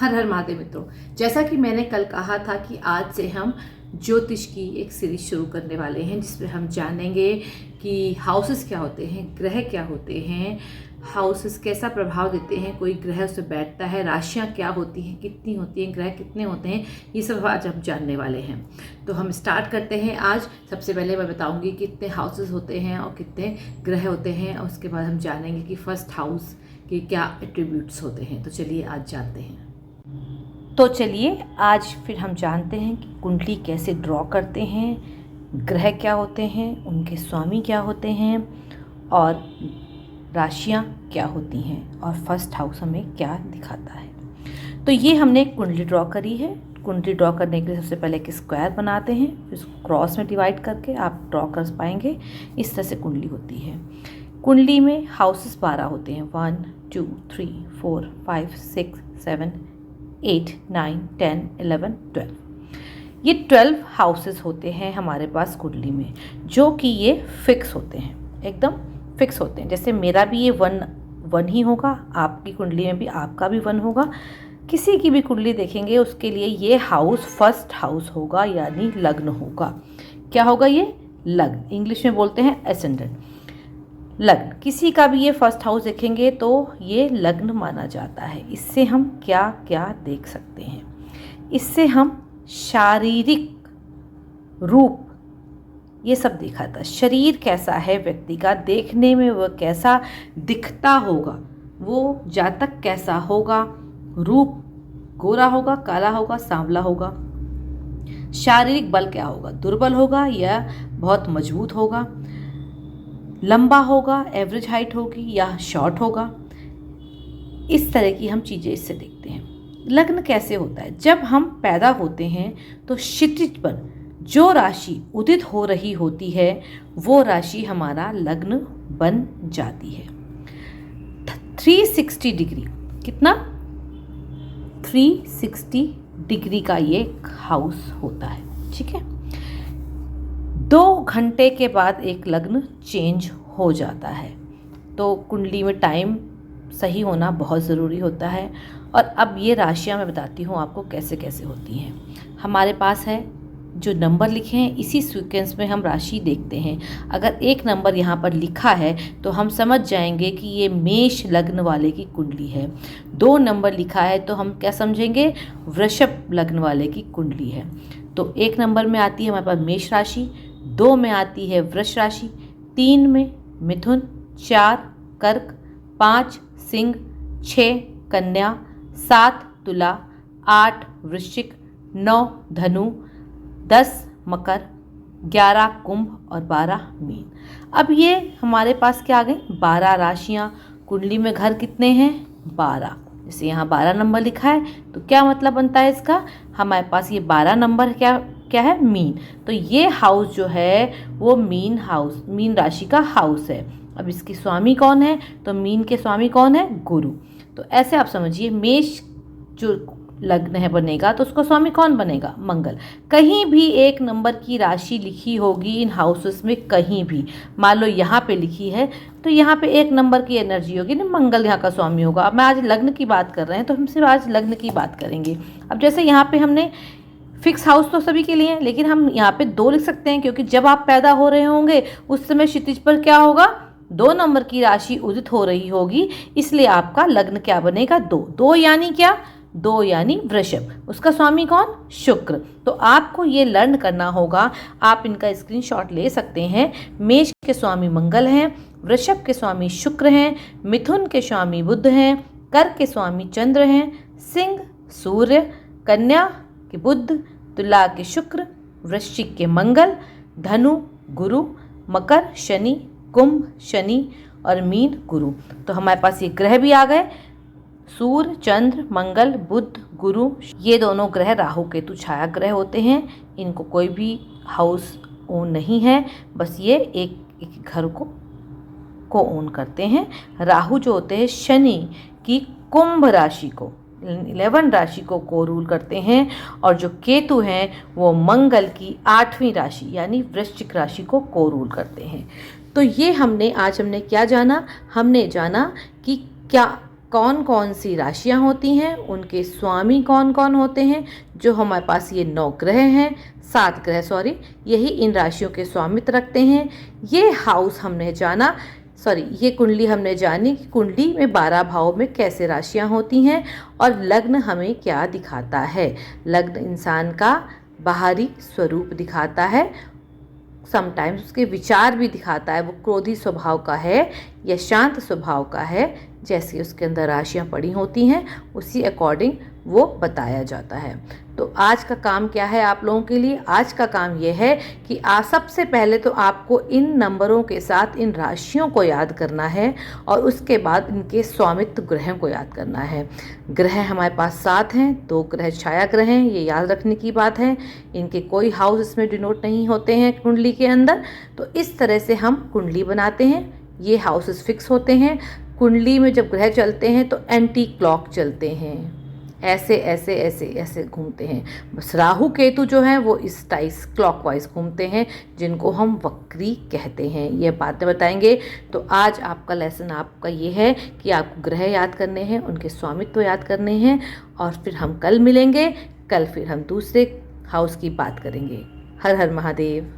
हर हर महादेव मित्रों, जैसा कि मैंने कल कहा था कि आज से हम ज्योतिष की एक सीरीज शुरू करने वाले हैं जिसमें हम जानेंगे कि हाउसेस क्या होते हैं, ग्रह क्या होते हैं, हाउसेस कैसा प्रभाव देते हैं, कोई ग्रह उससे बैठता है, राशियाँ क्या होती हैं, कितनी होती हैं, ग्रह कितने होते हैं, ये सब आज हम जानने वाले हैं। तो हम स्टार्ट करते हैं। आज सबसे पहले मैं बताऊंगी कितने हाउसेस होते हैं और कितने ग्रह होते हैं, और उसके बाद हम जानेंगे कि फर्स्ट हाउस के क्या एट्रीब्यूट्स होते हैं। तो चलिए आज जानते हैं। तो चलिए आज फिर हम जानते हैं कि कुंडली कैसे ड्रॉ करते हैं, ग्रह क्या होते हैं, उनके स्वामी क्या होते हैं और राशियाँ क्या होती हैं और फर्स्ट हाउस हमें क्या दिखाता है। तो ये हमने कुंडली ड्रॉ करी है। कुंडली ड्रॉ करने के लिए सबसे पहले एक स्क्वायर बनाते हैं, फिर उसको क्रॉस में डिवाइड करके आप ड्रॉ कर पाएंगे। इस तरह से कुंडली होती है। कुंडली में हाउसेस 12 होते हैं, 1 2 3 4 5 6 7 8 9 10 11 12। ये 12 हाउसेस होते हैं हमारे पास कुंडली में, जो कि ये फिक्स होते हैं, एकदम फिक्स होते हैं। जैसे मेरा भी ये वन ही होगा, आपकी कुंडली में भी आपका भी 1 होगा। किसी की भी कुंडली देखेंगे उसके लिए ये हाउस फर्स्ट हाउस होगा, यानी लग्न होगा। क्या होगा ये? लग्न। इंग्लिश में बोलते हैं एसेंडेंट, लग्न। किसी का भी ये फर्स्ट हाउस देखेंगे तो ये लग्न माना जाता है। इससे हम क्या क्या देख सकते हैं? इससे हम शारीरिक रूप ये सब देखा था। शरीर कैसा है व्यक्ति का, देखने में वह कैसा दिखता होगा, वो जातक कैसा होगा, रूप गोरा होगा, काला होगा, सांवला होगा, शारीरिक बल क्या होगा, दुर्बल होगा या बहुत मजबूत होगा, लंबा होगा, एवरेज हाइट होगी या शॉर्ट होगा। इस तरह की हम चीज़ें इससे देखते हैं। लग्न कैसे होता है? जब हम पैदा होते हैं तो क्षितिज पर जो राशि उदित हो रही होती है वो राशि हमारा लग्न बन जाती है। 360 डिग्री, कितना? 360 डिग्री का ये हाउस होता है, ठीक है। 2 घंटे के बाद एक लग्न चेंज हो जाता है। तो कुंडली में टाइम सही होना बहुत ज़रूरी होता है। और अब ये राशियाँ मैं बताती हूँ आपको कैसे कैसे होती हैं। हमारे पास है जो नंबर लिखे हैं, इसी सीक्वेंस में हम राशि देखते हैं। अगर एक नंबर यहाँ पर लिखा है तो हम समझ जाएंगे कि ये मेष लग्न वाले की कुंडली है। 2 नंबर लिखा है तो हम क्या समझेंगे? वृषभ लग्न वाले की कुंडली है। तो 1 नंबर में आती है हमारे पास मेष राशि, 2 में आती है वृष राशि, 3 में मिथुन, 4 कर्क, 5 सिंह, 6 कन्या, 7 तुला, 8 वृश्चिक, 9 धनु, 10 मकर, 11 कुंभ और 12 मीन। अब ये हमारे पास क्या आ गई? 12 राशियाँ। कुंडली में घर कितने हैं? 12। जैसे यहाँ 12 नंबर लिखा है तो क्या मतलब बनता है इसका? हमारे पास ये 12 नंबर क्या क्या है? मीन। तो ये हाउस जो है वो मीन हाउस, मीन राशि का हाउस है। अब इसकी स्वामी कौन है? तो मीन के स्वामी कौन है? गुरु। तो ऐसे आप समझिए, मेष जो लग्न है बनेगा तो उसका स्वामी कौन बनेगा? मंगल। कहीं भी 1 नंबर की राशि लिखी होगी इन हाउसेस में, कहीं भी मान लो यहाँ पे लिखी है तो यहाँ पे 1 नंबर की एनर्जी होगी ना, मंगल यहाँ का स्वामी होगा। अब मैं आज लग्न की बात कर रहे हैं तो हम सिर्फ आज लग्न की बात करेंगे। अब जैसे यहाँ पे हमने फिक्स हाउस तो सभी के लिए है, लेकिन हम यहाँ पे 2 लिख सकते हैं क्योंकि जब आप पैदा हो रहे होंगे उस समय क्षितिज पर क्या होगा? 2 नंबर की राशि उदित हो रही होगी, इसलिए आपका लग्न क्या बनेगा? 2। 2 यानी क्या? 2 यानी वृषभ। उसका स्वामी कौन? शुक्र। तो आपको ये लर्न करना होगा। आप इनका स्क्रीनशॉट ले सकते हैं। मेष के स्वामी मंगल हैं, वृषभ के स्वामी शुक्र हैं, मिथुन के स्वामी बुध हैं, कर्क के स्वामी चंद्र हैं, सिंह सूर्य, कन्या के बुध, तुला के शुक्र, वृश्चिक के मंगल, धनु गुरु, मकर शनि, कुंभ शनि और मीन गुरु। तो हमारे पास ये ग्रह भी आ गए, सूर्य, चंद्र, मंगल, बुध, गुरु। ये दोनों ग्रह राहु केतु छाया ग्रह होते हैं। इनको कोई भी हाउस ओन नहीं है, बस ये एक घर को ओन करते हैं। राहु जो होते हैं शनि की कुंभ राशि को, 11 राशि को रूल करते हैं, और जो केतु हैं वो मंगल की 8वीं राशि यानी वृश्चिक राशि को रूल करते हैं। तो ये हमने क्या जाना? हमने जाना कि क्या कौन कौन सी राशियां होती हैं, उनके स्वामी कौन कौन होते हैं। जो हमारे पास ये 9 ग्रह हैं, 7 ग्रह सॉरी, यही इन राशियों के स्वामित्व रखते हैं। ये हाउस हमने जाना, सॉरी ये कुंडली हमने जानी कि कुंडली में 12 भाव में कैसे राशियां होती हैं और लग्न हमें क्या दिखाता है। लग्न इंसान का बाहरी स्वरूप दिखाता है, समटाइम्स उसके विचार भी दिखाता है, वो क्रोधी स्वभाव का है या शांत स्वभाव का है। जैसे उसके अंदर राशियां पड़ी होती हैं उसी अकॉर्डिंग वो बताया जाता है। तो आज का काम क्या है आप लोगों के लिए? आज का काम ये है कि सबसे पहले तो आपको इन नंबरों के साथ इन राशियों को याद करना है और उसके बाद इनके स्वामित्व ग्रहों को याद करना है। ग्रह हमारे पास 7 हैं, 2 ग्रह छाया ग्रह हैं, ये याद रखने की बात है। इनके कोई हाउस इसमें डिनोट नहीं होते हैं कुंडली के अंदर। तो इस तरह से हम कुंडली बनाते हैं, ये हाउसेस फिक्स होते हैं। कुंडली में जब ग्रह चलते हैं तो एंटी क्लॉक चलते हैं, ऐसे ऐसे ऐसे ऐसे घूमते हैं। बस राहु केतु जो हैं वो इस टाइस क्लॉकवाइज घूमते हैं, जिनको हम वक्री कहते हैं। ये बातें बताएंगे। तो आज आपका लेसन आपका ये है कि आपको ग्रह याद करने हैं, उनके स्वामित्व याद करने हैं और फिर हम कल मिलेंगे। कल फिर हम दूसरे हाउस की बात करेंगे। हर हर महादेव।